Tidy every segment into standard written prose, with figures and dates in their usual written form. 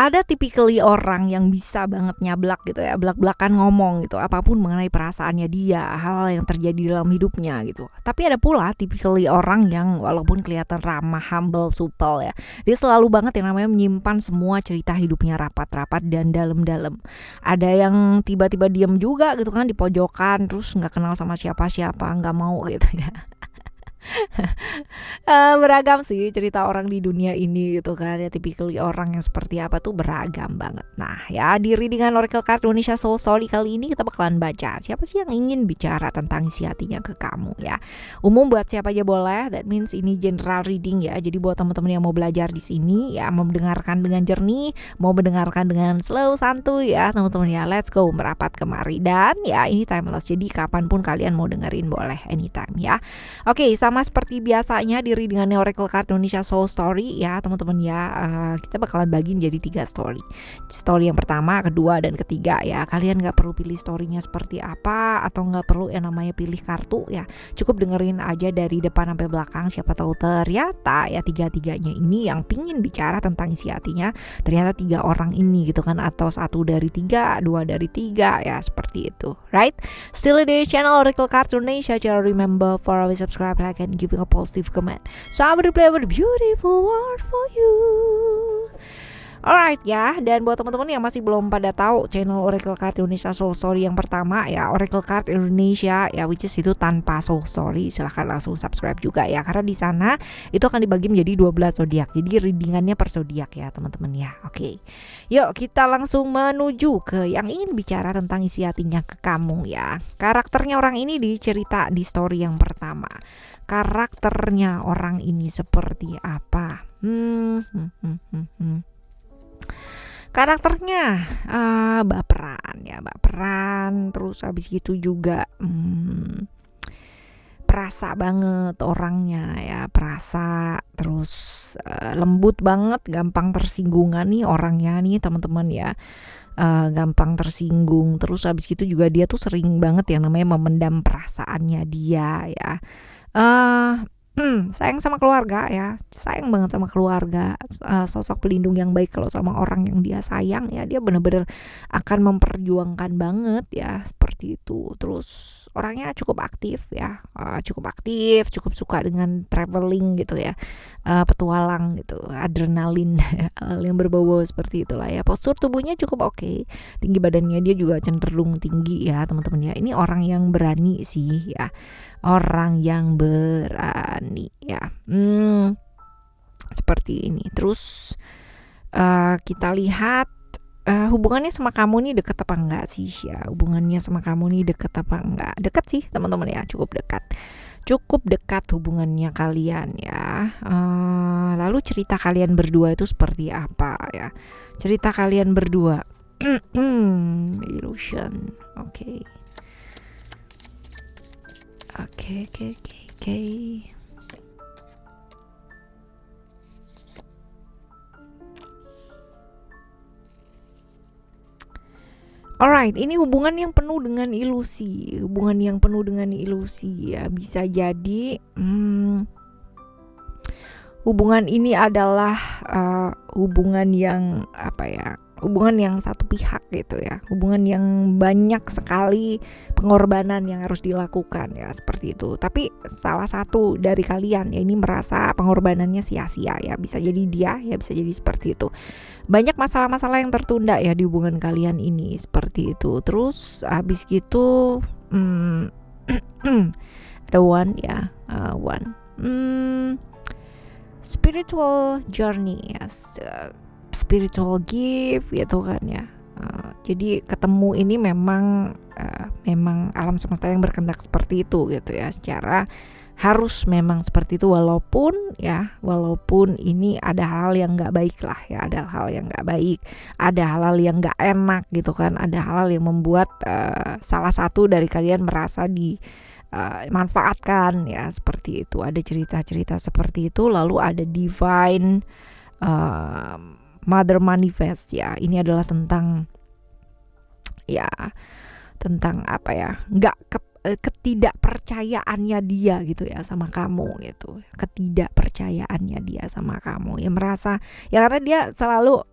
ada typically orang yang bisa banget nyablak gitu ya, blak-blakan ngomong gitu apapun mengenai perasaannya dia, hal yang terjadi dalam hidupnya gitu. Tapi ada pula typically orang yang walaupun kelihatan ramah, humble, supel ya, dia selalu banget yang namanya menyimpan semua cerita hidupnya rapat-rapat dan dalam-dalam. Ada yang tiba-tiba diem juga gitu kan di pojokan, terus nggak kenal sama siapa-siapa, nggak mau gitu ya. Beragam sih cerita orang di dunia ini gitu kan ya, typically orang yang seperti apa tuh beragam banget. Nah ya, di readingan Oracle Card Indonesia Soul Story kali ini kita bakalan baca siapa sih yang ingin bicara tentang isi hatinya ke kamu ya. Umum buat siapa aja boleh, that means ini general reading ya. Jadi buat teman-teman yang mau belajar di sini ya, mau mendengarkan dengan jernih, mau mendengarkan dengan slow, santuy ya teman-teman ya, let's go merapat kemari. Dan ya ini timeless, jadi kapanpun kalian mau dengerin boleh, anytime ya. Oke, sama seperti biasanya di readingan Oracle Card Indonesia Soul Story ya teman-teman ya, kita bakalan bagi menjadi 3 story. Story yang pertama, kedua, dan ketiga ya. Kalian gak perlu pilih storynya seperti apa, atau gak perlu yang namanya pilih kartu ya. Cukup dengerin aja dari depan sampai belakang, siapa tahu ternyata ya 3-3-nya ini yang pingin bicara tentang isi hatinya ternyata 3 orang ini gitu kan, atau 1 dari 3, 2 dari 3 ya, seperti itu, right? Still di channel Oracle Card Indonesia, jangan remember for always subscribe, like, and giving a positive comment. So I'm gonna play with a beautiful word for you. Alright ya, dan buat teman-teman yang masih belum pada tahu channel Oracle Card Indonesia Soul Story yang pertama ya, Oracle Card Indonesia ya, which is itu tanpa Soul Story, silahkan langsung subscribe juga ya, karena di sana itu akan dibagi menjadi 12 zodiak. Jadi readingannya per zodiak ya teman-teman ya. Oke. Yuk kita langsung menuju ke yang ingin bicara tentang isi hatinya ke kamu ya. Karakternya orang ini dicerita di story yang pertama. Karakternya orang ini seperti apa? Karakternya baperan ya, baperan, terus habis gitu juga perasa banget orangnya ya, perasa, terus lembut banget, gampang tersinggungan nih orangnya nih teman-teman ya. Gampang tersinggung, terus habis gitu juga dia tuh sering banget yang namanya memendam perasaannya dia ya. Sayang sama keluarga ya, sayang banget sama keluarga, sosok pelindung yang baik kalau sama orang yang dia sayang ya, dia bener-bener akan memperjuangkan banget ya, seperti itu. Terus orangnya cukup aktif ya, cukup suka dengan traveling gitu ya, petualang gitu, adrenalin yang berbau-bau seperti itulah ya. Postur tubuhnya cukup oke, tinggi badannya dia juga cenderung tinggi ya teman-teman ya. Ini orang yang berani sih ya, orang yang berani ya, seperti ini. Terus kita lihat hubungannya sama kamu nih deket apa enggak sih ya, hubungannya sama kamu nih deket apa enggak. Deket sih teman-teman ya, cukup dekat hubungannya kalian ya. Lalu cerita kalian berdua itu seperti apa ya, cerita kalian berdua. Illusion. Oke. Alright, ini hubungan yang penuh dengan ilusi, ya. Bisa jadi hubungan ini adalah hubungan yang apa ya, hubungan yang satu pihak gitu ya, hubungan yang banyak sekali pengorbanan yang harus dilakukan ya, seperti itu. Tapi salah satu dari kalian ya ini merasa pengorbanannya sia-sia ya, bisa jadi dia ya, bisa jadi seperti itu. Banyak masalah-masalah yang tertunda ya di hubungan kalian ini, seperti itu. Terus habis gitu ada one ya, spiritual journey ya, spiritual gift gitu kan ya. Jadi ketemu ini memang alam semesta yang berkehendak seperti itu gitu ya, secara harus memang seperti itu, walaupun ini ada hal yang nggak baik lah ya, ada hal yang nggak baik, ada hal yang nggak enak gitu kan, ada hal yang membuat salah satu dari kalian merasa dimanfaatkan ya, seperti itu. Ada cerita-cerita seperti itu. Lalu ada divine mother manifest ya, ini adalah tentang apa ya, ketidakpercayaannya dia gitu ya sama kamu gitu, ketidakpercayaannya dia sama kamu ya, merasa ya karena dia selalu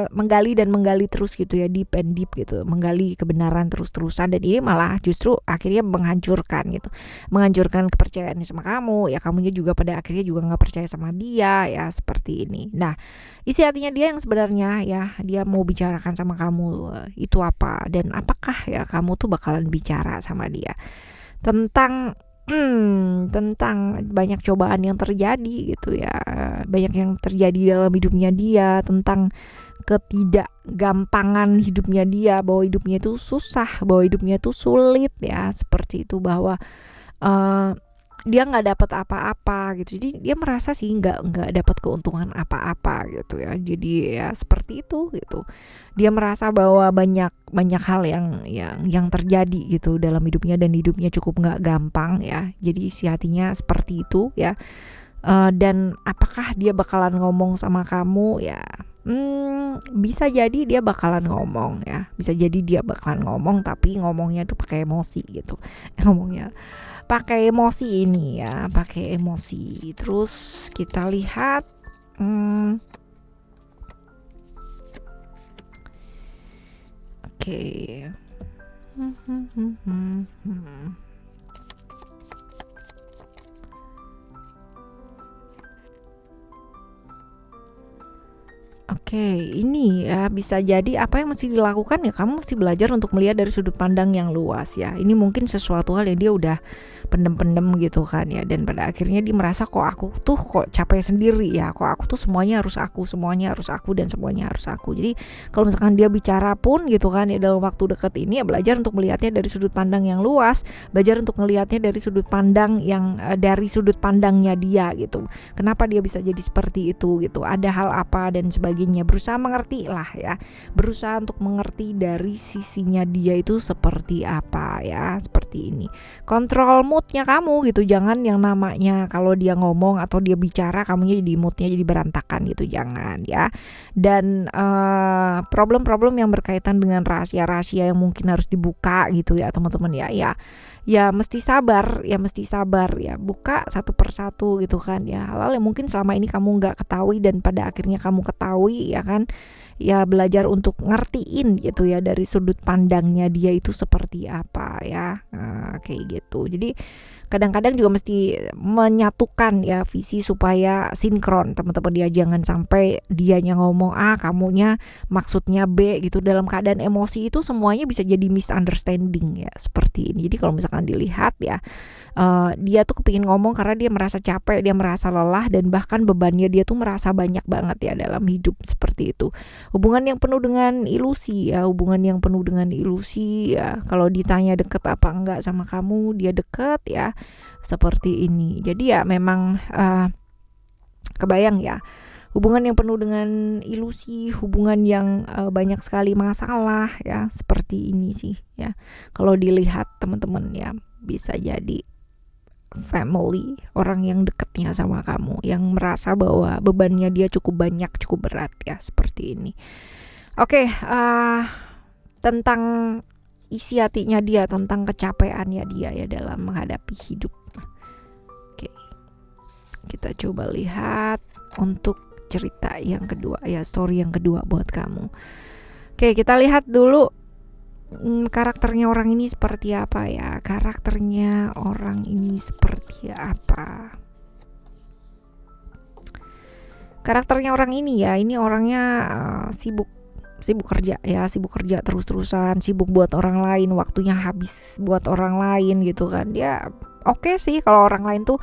menggali dan menggali terus gitu ya, deep and deep gitu, menggali kebenaran terus-terusan, dan ini malah justru akhirnya menghancurkan gitu, menghancurkan kepercayaannya sama kamu ya, kamunya juga pada akhirnya juga nggak percaya sama dia ya, seperti ini. Nah, isi hatinya dia yang sebenarnya ya, dia mau bicarakan sama kamu itu apa, dan apakah ya kamu tuh bakalan bicara sama dia tentang tentang banyak cobaan yang terjadi gitu ya, banyak yang terjadi dalam hidupnya dia, tentang ketidakgampangan hidupnya dia, bahwa hidupnya itu susah, bahwa hidupnya itu sulit ya, seperti itu, bahwa dia nggak dapat apa-apa gitu, jadi dia merasa sih nggak dapat keuntungan apa-apa gitu ya, jadi ya seperti itu gitu, dia merasa bahwa banyak hal yang terjadi gitu dalam hidupnya, dan hidupnya cukup nggak gampang ya, jadi isi hatinya seperti itu ya. Dan apakah dia bakalan ngomong sama kamu ya? Bisa jadi dia bakalan ngomong ya, bisa jadi dia bakalan ngomong, tapi ngomongnya tuh pakai emosi gitu, ngomongnya pakai emosi ini ya, pakai emosi. Terus kita lihat oke. Oke, ini ya bisa jadi apa yang mesti dilakukan ya, kamu mesti belajar untuk melihat dari sudut pandang yang luas ya. Ini mungkin sesuatu hal yang dia udah pendem-pendem gitu kan ya, dan pada akhirnya dia merasa kok aku tuh kok capek sendiri ya, kok aku tuh semuanya harus aku dan semuanya harus aku. Jadi kalau misalkan dia bicara pun gitu kan ya dalam waktu dekat ini, ya belajar untuk melihatnya dari sudut pandang yang luas, belajar untuk melihatnya dari sudut pandang yang dari sudut pandangnya dia gitu. Kenapa dia bisa jadi seperti itu gitu, ada hal apa dan sebagainya, berusaha mengerti lah ya, berusaha untuk mengerti dari sisinya dia itu seperti apa ya, seperti ini. Kontrol moodnya kamu gitu, jangan yang namanya kalau dia ngomong atau dia bicara kamunya jadi moodnya jadi berantakan gitu, jangan ya. Dan problem-problem yang berkaitan dengan rahasia-rahasia yang mungkin harus dibuka gitu ya teman-teman ya mesti sabar ya, buka satu persatu gitu kan ya, hal-hal yang mungkin selama ini kamu nggak ketahui dan pada akhirnya kamu ketahui ya kan ya, belajar untuk ngertiin gitu ya dari sudut pandangnya dia itu seperti apa ya, kayak gitu. Jadi kadang-kadang juga mesti menyatukan ya visi supaya sinkron teman-teman ya, jangan sampai dianya ngomong A kamunya maksudnya B gitu, dalam keadaan emosi itu semuanya bisa jadi misunderstanding ya, seperti ini. Jadi kalau misalkan dilihat ya, dia tuh kepingin ngomong karena dia merasa capek, dia merasa lelah, dan bahkan bebannya dia tuh merasa banyak banget ya dalam hidup, seperti itu. Hubungan yang penuh dengan ilusi ya, kalau ditanya deket apa enggak sama kamu, dia deket ya, seperti ini. Jadi ya memang kebayang ya, hubungan yang penuh dengan ilusi, hubungan yang banyak sekali masalah ya, seperti ini sih ya. Kalau dilihat teman-teman ya, bisa jadi family, orang yang dekatnya sama kamu, yang merasa bahwa bebannya dia cukup banyak, cukup berat ya, seperti ini. Oke, tentang isi hatinya dia, tentang kecapeannya dia ya dalam menghadapi hidup. Oke, kita coba lihat untuk cerita yang kedua ya, story yang kedua buat kamu. Oke, kita lihat dulu karakternya orang ini seperti apa ya, karakternya orang ini seperti apa. Karakternya orang ini ya, ini orangnya sibuk kerja ya, sibuk kerja terus-terusan, sibuk buat orang lain, waktunya habis buat orang lain gitu kan. Dia oke sih kalau orang lain tuh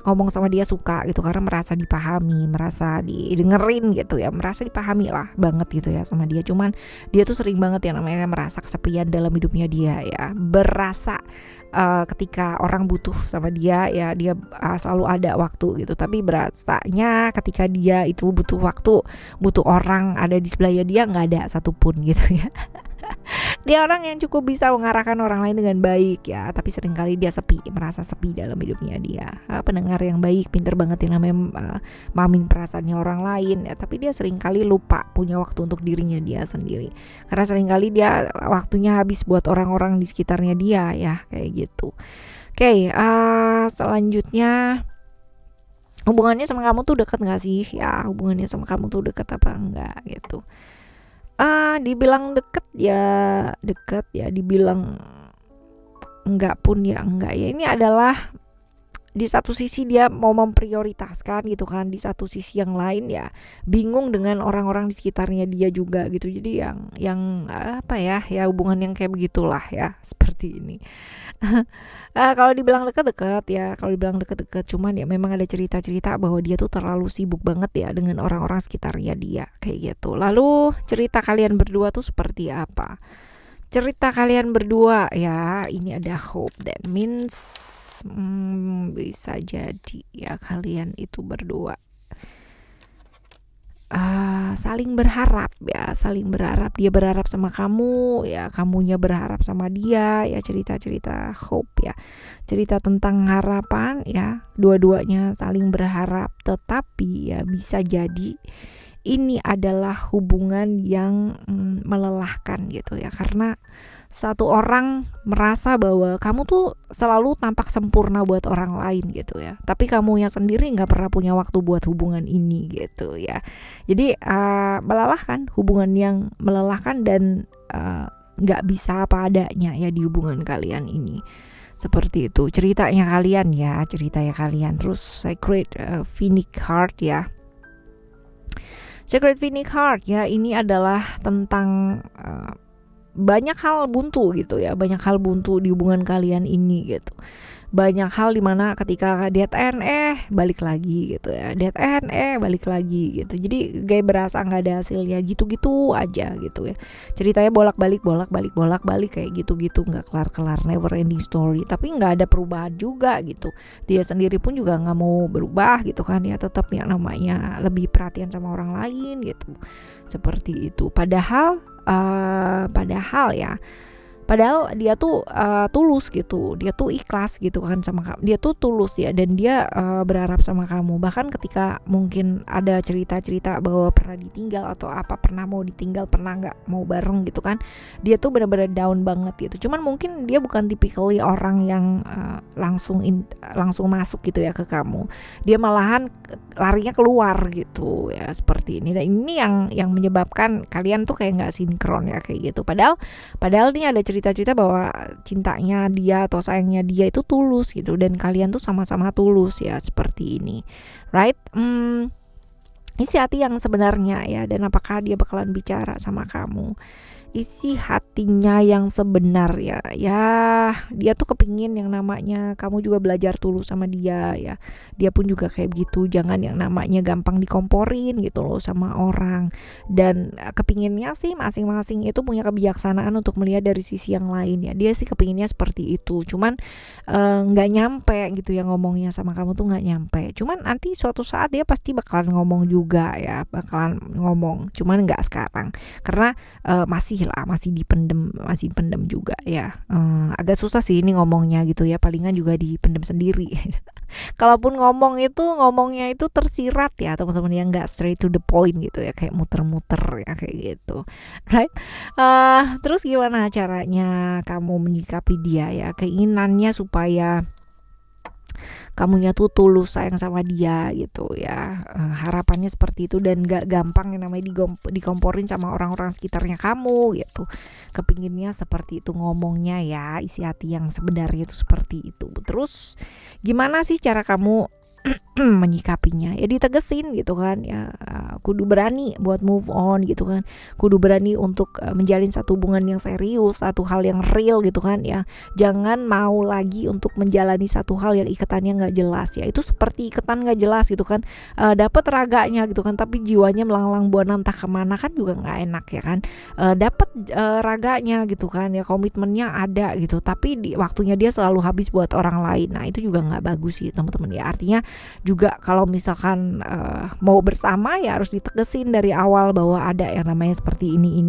ngomong sama dia suka gitu, karena merasa dipahami, merasa didengerin gitu ya, merasa dipahami lah banget gitu ya sama dia. Cuman dia tuh sering banget yang namanya merasa kesepian dalam hidupnya dia ya, berasa ketika orang butuh sama dia ya, dia selalu ada waktu gitu, tapi berasanya ketika dia itu butuh waktu, butuh orang ada di sebelahnya dia, nggak ada satupun gitu ya. Dia orang yang cukup bisa mengarahkan orang lain dengan baik ya, tapi seringkali dia sepi, merasa sepi dalam hidupnya dia. Pendengar yang baik, pinter banget yang namanya mamin perasaannya orang lain ya, tapi dia seringkali lupa punya waktu untuk dirinya dia sendiri. Karena seringkali dia waktunya habis buat orang-orang di sekitarnya dia ya, kayak gitu. Oke, selanjutnya hubungannya sama kamu tuh deket gak sih? Ya, hubungannya sama kamu tuh deket apa enggak gitu. Dibilang deket ya, dibilang enggak pun ya enggak ya. Ini adalah di satu sisi dia mau memprioritaskan gitu kan, di satu sisi yang lain ya bingung dengan orang-orang di sekitarnya dia juga gitu. Jadi yang apa ya hubungan yang kayak begitulah ya, seperti ini. Kalau dibilang deket-deket ya, kalau dibilang deket-deket, cuman ya memang ada cerita-cerita bahwa dia tuh terlalu sibuk banget ya dengan orang-orang sekitarnya dia kayak gitu. Lalu cerita kalian berdua tuh seperti apa? Cerita kalian berdua ya, ini ada hope, that means bisa jadi ya kalian itu berdua saling berharap ya, saling berharap. Dia berharap sama kamu ya, kamunya berharap sama dia ya, cerita-cerita hope ya, cerita tentang harapan ya, dua-duanya saling berharap. Tetapi ya bisa jadi ini adalah hubungan yang melelahkan gitu ya, karena satu orang merasa bahwa kamu tuh selalu tampak sempurna buat orang lain gitu ya, tapi kamunya sendiri nggak pernah punya waktu buat hubungan ini gitu ya. Jadi melelahkan, hubungan yang melelahkan dan nggak bisa apa adanya ya di hubungan kalian ini. Seperti itu ceritanya kalian ya, ceritanya kalian. Terus Sacred Phoenix Heart ya, Sacred Phoenix Heart ya, ini adalah tentang banyak hal buntu gitu ya, banyak hal buntu di hubungan kalian ini gitu. Banyak hal dimana ketika dead end balik lagi gitu ya, dead end balik lagi gitu. Jadi kayak berasa nggak ada hasilnya, gitu-gitu aja gitu ya. Ceritanya bolak-balik kayak gitu-gitu, nggak kelar-kelar, never ending story. Tapi nggak ada perubahan juga gitu. Dia sendiri pun juga nggak mau berubah gitu kan ya, tetap yang namanya lebih perhatian sama orang lain gitu. Seperti itu. Padahal dia tuh tulus gitu, dia tuh ikhlas gitu kan sama kamu, dia tuh tulus ya, dan dia berharap sama kamu. Bahkan ketika mungkin ada cerita-cerita bahwa pernah ditinggal atau apa, pernah mau ditinggal, pernah nggak mau bareng gitu kan, dia tuh benar-benar down banget gitu. Cuman mungkin dia bukan typically orang yang langsung masuk gitu ya ke kamu, dia malahan larinya keluar gitu ya, seperti ini. Dan ini yang menyebabkan kalian tuh kayak nggak sinkron ya kayak gitu. Padahal ini ada cerita-cerita bahwa cintanya dia atau sayangnya dia itu tulus gitu, dan kalian tuh sama-sama tulus ya, seperti ini, right? Isi hati yang sebenarnya ya, dan apakah dia bakalan bicara sama kamu? Isi hatinya yang sebenar ya, dia tuh kepingin yang namanya kamu juga belajar tulus sama dia ya. Dia pun juga kayak begitu, jangan yang namanya gampang dikomporin gitu loh sama orang. Dan kepinginnya sih masing-masing itu punya kebijaksanaan untuk melihat dari sisi yang lain ya. Dia sih kepinginnya seperti itu, cuman nggak nyampe gitu ya, ngomongnya sama kamu tuh nggak nyampe. Cuman nanti suatu saat dia pasti bakalan ngomong juga ya, bakalan ngomong, cuman nggak sekarang karena masih dipendem juga ya. Agak susah sih ini ngomongnya gitu ya, palingan juga dipendem sendiri. Kalaupun ngomongnya itu tersirat ya teman-teman, yang nggak straight to the point gitu ya, kayak muter-muter ya kayak gitu, right? Terus gimana caranya kamu menyikapi dia ya, keinginannya supaya kamunya tuh tulus sayang sama dia gitu ya, harapannya seperti itu, dan gak gampang yang namanya dikomporin sama orang-orang sekitarnya kamu gitu. Kepinginnya seperti itu ngomongnya ya, isi hati yang sebenarnya itu seperti itu. Terus gimana sih cara kamu menyikapinya? Ya ditegesin gitu kan ya, kudu berani buat move on gitu kan, kudu berani untuk menjalin satu hubungan yang serius, satu hal yang real gitu kan ya. Jangan mau lagi untuk menjalani satu hal yang ikatannya nggak jelas ya. Itu seperti ikatan nggak jelas gitu kan, dapat raganya gitu kan, tapi jiwanya melanglang buana entah kemana, kan juga nggak enak ya kan. Dapat raganya gitu kan ya, komitmennya ada gitu, tapi waktunya dia selalu habis buat orang lain. Nah itu juga nggak bagus sih teman-teman ya. Artinya juga kalau misalkan mau bersama ya harus ditegesin dari awal bahwa ada yang namanya seperti ini,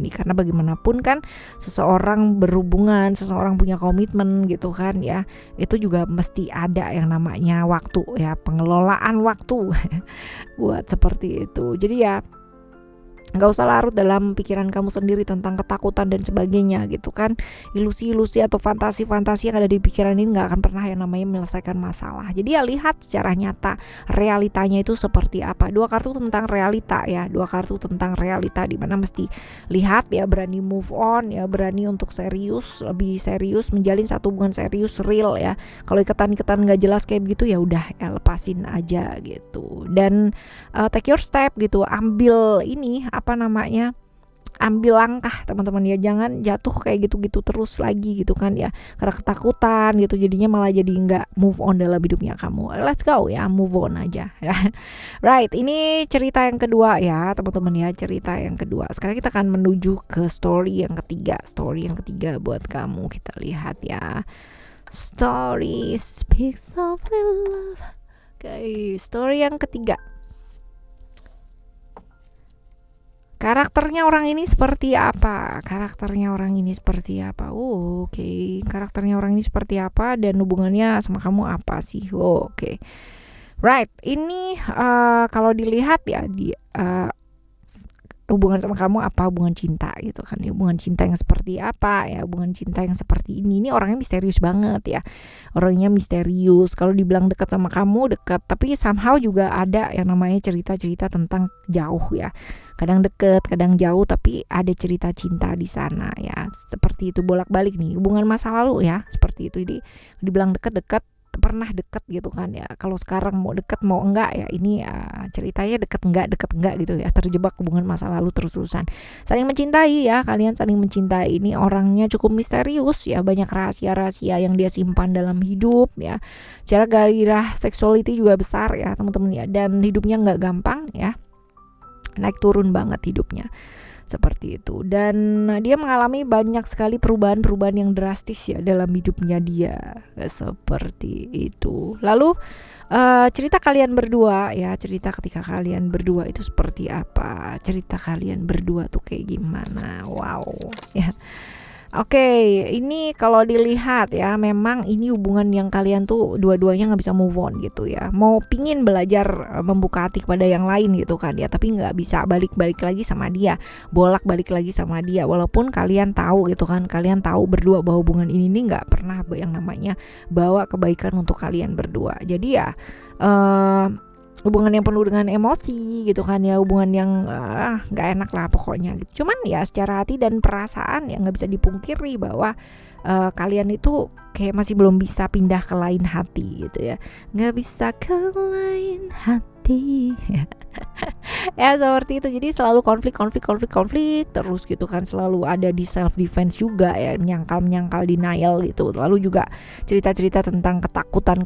karena bagaimanapun kan seseorang berhubungan, seseorang punya komitmen gitu kan ya, itu juga mesti ada yang namanya waktu ya, pengelolaan waktu buat seperti itu. Jadi ya nggak usah larut dalam pikiran kamu sendiri tentang ketakutan dan sebagainya gitu kan. Ilusi-ilusi atau fantasi-fantasi yang ada di pikiran ini nggak akan pernah yang namanya menyelesaikan masalah. Jadi ya lihat secara nyata realitanya itu seperti apa. 2 kartu tentang realita ya, 2 kartu tentang realita, di mana mesti lihat ya, berani move on ya, berani untuk serius, lebih serius menjalin satu hubungan serius real ya. Kalau ikatan-ikatan nggak jelas kayak begitu ya udah ya lepasin aja gitu. Dan take your step gitu, ambil ini ambil langkah teman-teman ya, jangan jatuh kayak gitu-gitu terus lagi gitu kan ya, karena ketakutan gitu jadinya malah jadi nggak move on dalam hidupnya kamu. Let's go ya, move on aja ya. Right, ini cerita yang kedua ya teman-teman ya, cerita yang kedua. Sekarang kita akan menuju ke story yang ketiga buat kamu. Kita lihat ya, story speaks of love. Oke, story yang ketiga. Karakternya orang ini seperti apa? Karakternya orang ini seperti apa? Oke. Karakternya orang ini seperti apa dan hubungannya sama kamu apa sih? Oke. Right. Ini kalau dilihat ya di hubungan sama kamu apa, hubungan cinta gitu kan ya, hubungan cinta yang seperti apa ya, hubungan cinta yang seperti ini orangnya misterius banget ya, orangnya misterius. Kalau dibilang dekat sama kamu dekat, tapi somehow juga ada yang namanya cerita-cerita tentang jauh ya, kadang deket kadang jauh, tapi ada cerita cinta di sana ya, seperti itu, bolak-balik nih hubungan masa lalu ya, seperti itu. Jadi dibilang dekat-dekat, pernah deket gitu kan ya. Kalau sekarang mau deket mau enggak ya, ini ya ceritanya deket enggak gitu ya, terjebak hubungan masa lalu terus-terusan. Saling mencintai ya, kalian saling mencintai. Ini orangnya cukup misterius ya, banyak rahasia-rahasia yang dia simpan dalam hidup ya. Secara gairah sexuality juga besar ya teman-teman ya, dan hidupnya nggak gampang ya, naik turun banget hidupnya seperti itu. Dan dia mengalami banyak sekali perubahan-perubahan yang drastis ya dalam hidupnya dia, seperti itu. Lalu cerita kalian berdua ya, cerita ketika kalian berdua itu seperti apa, cerita kalian berdua tuh kayak gimana. Wow ya. Oke, ini kalau dilihat ya, memang ini hubungan yang kalian tuh dua-duanya nggak bisa move on gitu ya. Mau pingin belajar membuka hati kepada yang lain gitu kan ya, tapi nggak bisa balik-balik lagi sama dia, bolak-balik lagi sama dia. Walaupun kalian tahu gitu kan, kalian tahu berdua bahwa hubungan ini nih nggak pernah yang namanya bawa kebaikan untuk kalian berdua. Jadi ya hubungan yang penuh dengan emosi gitu kan ya, hubungan yang nggak enak lah pokoknya gitu. Cuman ya secara hati dan perasaan ya nggak bisa dipungkiri bahwa kalian itu kayak masih belum bisa pindah ke lain hati gitu ya, nggak bisa ke lain hati ya seperti itu. Jadi selalu konflik terus gitu kan, selalu ada di self defense juga ya, menyangkal denial gitu. Lalu juga cerita-cerita tentang ketakutan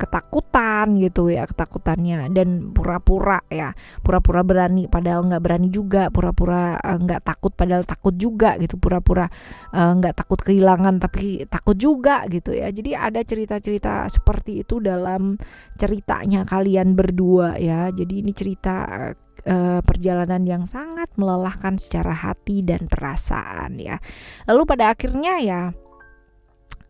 gitu ya, ketakutannya, dan pura-pura berani padahal nggak berani juga, pura-pura nggak takut padahal takut juga gitu, pura-pura nggak takut kehilangan tapi takut juga gitu ya. Jadi ada cerita-cerita seperti itu dalam ceritanya kalian berdua ya. Jadi ini cerita perjalanan yang sangat melelahkan secara hati dan perasaan ya. Lalu pada akhirnya ya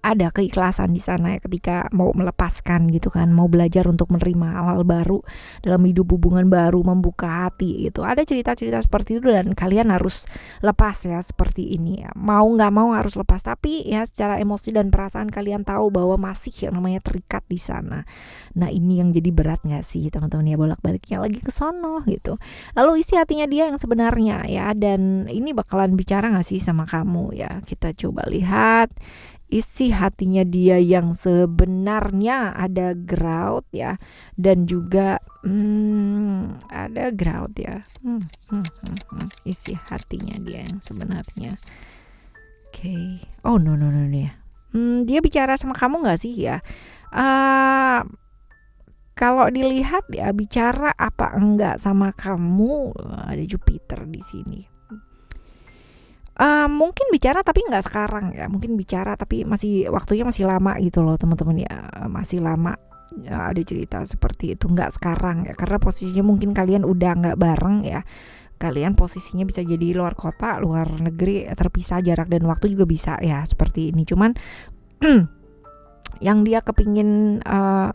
ada keikhlasan di sana ya, ketika mau melepaskan gitu kan, mau belajar untuk menerima hal-hal baru dalam hidup, hubungan baru, membuka hati gitu. Ada cerita-cerita seperti itu dan kalian harus lepas ya, seperti ini ya. Mau nggak mau harus lepas, tapi ya secara emosi dan perasaan kalian tahu bahwa masih yang namanya terikat di sana. Nah ini yang jadi berat nggak sih teman-teman ya, bolak-baliknya lagi ke sono gitu. Lalu isi hatinya dia yang sebenarnya ya, dan ini bakalan bicara nggak sih sama kamu ya. Kita coba lihat isi hatinya dia yang sebenarnya. Ada grout ya, dan juga ada grout ya. Isi hatinya dia yang sebenarnya. Oke. Oh no ya. Dia bicara sama kamu nggak sih ya? Kalau dilihat ya, bicara apa enggak sama kamu, ada Jupiter di sini. Mungkin bicara tapi nggak sekarang ya, mungkin bicara tapi masih waktunya masih lama gitu loh teman-teman ya, masih lama ada cerita seperti itu, nggak sekarang ya, karena posisinya mungkin kalian udah nggak bareng ya. Kalian posisinya bisa jadi luar kota, luar negeri, terpisah jarak dan waktu juga bisa ya seperti ini. Cuman yang dia kepingin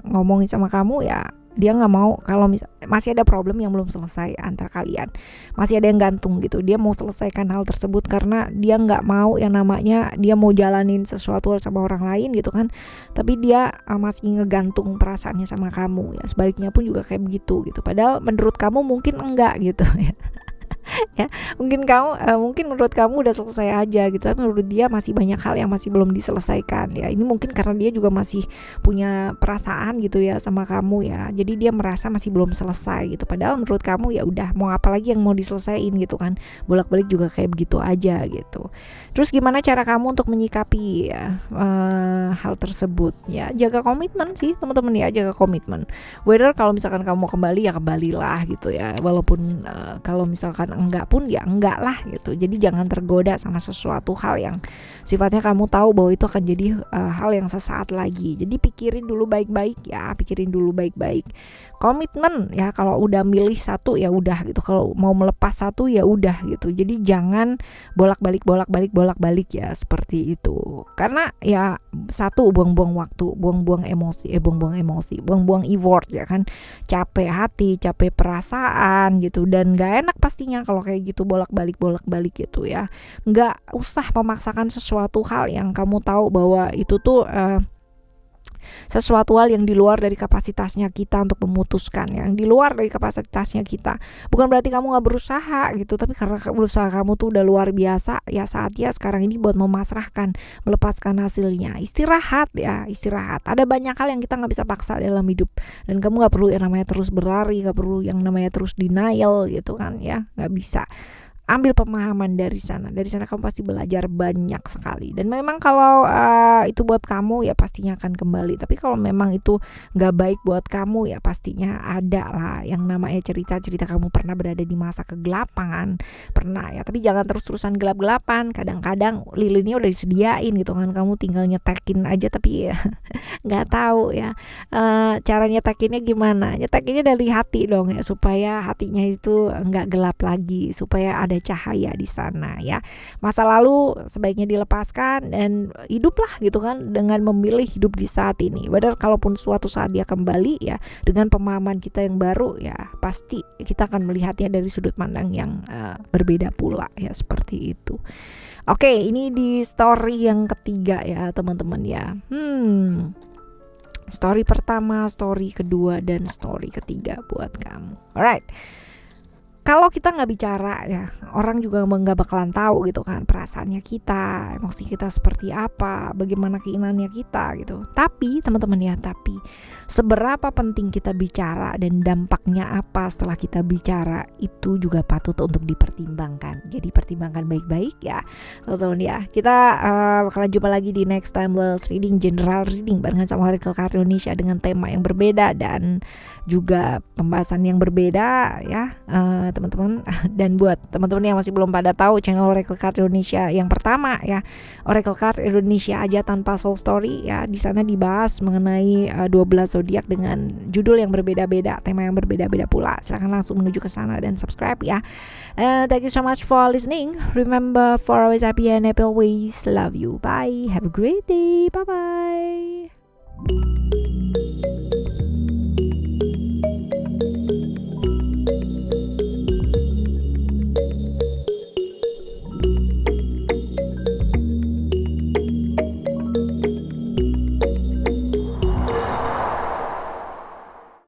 ngomongin sama kamu ya, dia nggak mau kalau masih ada problem yang belum selesai antar kalian, masih ada yang gantung gitu. Dia mau selesaikan hal tersebut karena dia nggak mau yang namanya dia mau jalanin sesuatu sama orang lain gitu kan, tapi dia masih ngegantung perasaannya sama kamu ya. Sebaliknya pun juga kayak begitu gitu, padahal menurut kamu mungkin enggak gitu ya. Ya mungkin menurut kamu udah selesai aja gitu, tapi menurut dia masih banyak hal yang masih belum diselesaikan ya. Ini mungkin karena dia juga masih punya perasaan gitu ya sama kamu ya, jadi dia merasa masih belum selesai gitu, padahal menurut kamu ya udah, mau apa lagi yang mau diselesain gitu kan, bolak-balik juga kayak begitu aja gitu. Terus gimana cara kamu untuk menyikapi ya, hal tersebut ya? Jaga komitmen sih teman-teman ya, jaga komitmen. Whether kalau misalkan kamu mau kembali ya kembalilah gitu ya, walaupun kalau misalkan enggak pun ya enggak lah gitu. Jadi jangan tergoda sama sesuatu hal yang sifatnya kamu tahu bahwa itu akan jadi hal yang sesaat lagi. Jadi pikirin dulu baik-baik ya, pikirin dulu baik-baik. Komitmen ya, kalau udah milih satu ya udah gitu, kalau mau melepas satu ya udah gitu. Jadi jangan bolak-balik ya seperti itu. Karena ya satu, buang-buang waktu, buang-buang emosi, buang-buang effort ya kan. Capek hati, capek perasaan gitu, dan gak enak pastinya kalau kayak gitu bolak-balik gitu ya. Gak usah memaksakan sesuatu hal yang kamu tahu bahwa itu tuh sesuatu hal yang di luar dari kapasitasnya kita untuk memutuskan, yang di luar dari kapasitasnya kita. Bukan berarti kamu gak berusaha gitu, tapi karena berusaha kamu tuh udah luar biasa ya, saatnya sekarang ini buat memasrahkan, melepaskan hasilnya. Istirahat ya, istirahat. Ada banyak hal yang kita gak bisa paksa dalam hidup, dan kamu gak perlu yang namanya terus berlari, gak perlu yang namanya terus denial gitu kan ya, gak bisa. Ambil pemahaman dari sana kamu pasti belajar banyak sekali. Dan memang kalau itu buat kamu ya pastinya akan kembali, tapi kalau memang itu gak baik buat kamu ya pastinya ada lah yang namanya cerita kamu pernah berada di masa kegelapan, pernah ya. Tapi jangan terus-terusan gelap-gelapan. Kadang-kadang lilinnya udah disediain gitu kan, kamu tinggal nyetekin aja, tapi ya gak tahu ya cara nyetakinnya gimana. Nyetakinnya dari hati dong ya, supaya hatinya itu gak gelap lagi, supaya ada cahaya di sana ya. Masa lalu sebaiknya dilepaskan dan hiduplah gitu kan, dengan memilih hidup di saat ini. Padahal kalaupun suatu saat dia kembali ya, dengan pemahaman kita yang baru ya, pasti kita akan melihatnya dari sudut pandang yang berbeda pula ya, seperti itu. Oke, ini di story yang ketiga ya teman-teman ya. Story pertama, story kedua, dan story ketiga buat kamu. Alright. Kalau kita nggak bicara ya, orang juga nggak bakalan tahu gitu kan perasaannya kita, emosi kita seperti apa, bagaimana keinginannya kita gitu. Tapi teman-teman ya, tapi seberapa penting kita bicara dan dampaknya apa setelah kita bicara, itu juga patut untuk dipertimbangkan. Jadi pertimbangkan baik-baik ya teman-teman ya. Kita bakalan jumpa lagi di next time Wells Reading, General Reading barengan sama Oracle Card Indonesia dengan tema yang berbeda dan juga pembahasan yang berbeda ya teman-teman. Dan buat teman-teman yang masih belum pada tahu channel Oracle Card Indonesia yang pertama ya, Oracle Card Indonesia aja tanpa soul story ya, di sana dibahas mengenai 12 zodiak dengan judul yang berbeda-beda, tema yang berbeda-beda pula. Silahkan langsung menuju ke sana dan subscribe ya. Thank you so much for listening. Remember, for always happy and happy always. Love you. Bye. Have a great day. Bye bye.